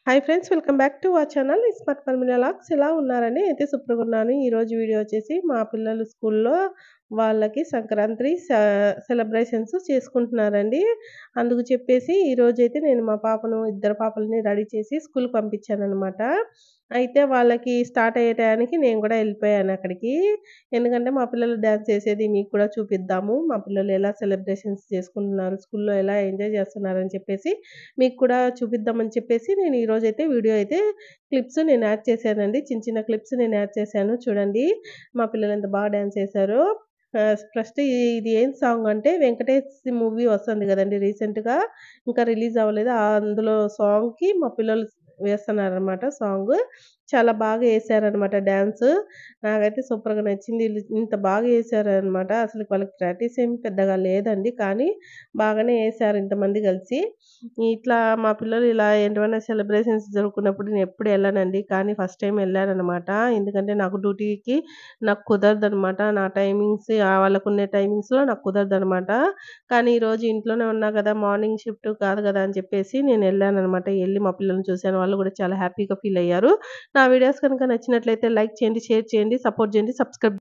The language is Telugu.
Hi friends, welcome back to our channel smart Parmila logs. ఎలా ఉన్నారండి? అయితే సూపర్‌గా ఉన్నాను. ఈరోజు వీడియో వచ్చేసి మా పిల్లలు స్కూల్‌లో వాళ్ళకి సంక్రాంతి సెలబ్రేషన్స్ చేసుకుంటున్నారండి. అందుకు చెప్పేసి ఈరోజైతే నేను మా పాపను, ఇద్దరు పాపలని రెడీ చేసి స్కూల్‌కి పంపించాననమాట. అయితే వాళ్ళకి స్టార్ట్ అయ్యే టయానికి నేను కూడా ఎళ్ళిపోయాను అక్కడికి. ఎందుకంటే మా పిల్లలు డాన్స్ చేసేది మీకు కూడా చూపిద్దాము. మా పిల్లలు ఎలా సెలబ్రేషన్స్ చేసుకుంటున్నారు, స్కూల్‌లో ఎలా ఎంజాయ్ చేస్తున్నారని చెప్పేసి మీకు కూడా చూపిద్దామని చెప్పేసి నేను ఈరోజైతే వీడియో అయితే క్లిప్స్ నేను యాడ్ చేశానండి. చిన్న చిన్న క్లిప్స్ నేను యాడ్ చేశాను. చూడండి మా పిల్లలు ఎంత బాగా డాన్స్ చేశారో. ఫస్ట్ ఇది ఏం సాంగ్ అంటే 'వెంకటేష్' మూవీ వస్తుంది గదండీ రీసెంట్‌గా. ఇంకా రిలీజ్ అవ్వలేదు. అందులో సాంగ్‌కి మా పిల్లలు వేస్తున్నారనమాట సాంగ్. చాలా బాగా ఏశారనమాట డాన్స్. నాకైతే సూపర్‌గా నచ్చింది. ఈళ్ళు ఇంత బాగా ఏశారనమాట. అసలు వాళ్ళకి ప్రాక్టీస్ ఏమి పెద్దగా లేదండి. కానీ బాగానే ఏశారు ఇంతమంది కలిసి. ఇట్లా మా పిల్లలు ఇలా ఏమైనా సెలబ్రేషన్స్ జరుపుకున్నప్పుడు నేనెప్పుడు ఎళ్ళనండి. కానీ ఫస్ట్ టైమ్ ఎళ్ళాననమాట. ఎందుకంటే నాకు కుదరదనమాట. నా టైమింగ్స్ వాళ్ళకున్నే టైమింగ్స్‌లో నాకు కుదరదనమాట. కానీ ఈరోజు ఇంట్లోనే ఉన్నా గదా! మార్నింగ్ షిఫ్ట్ కాదు గదా! అని చెప్పేసి నేనెళ్ళాననమాట. ఎళ్లి మా పిల్లల్ని చూశాను. వాళ్ళు గూడా చాలా హ్యాపీగా ఫీల్ అయ్యారు. నా వీడియోస్ కనుక నచ్చినట్లయితే లైక్ చేయండి, షేర్ చేయండి, సపోర్ట్ చేయండి, సబ్స్క్రైబ్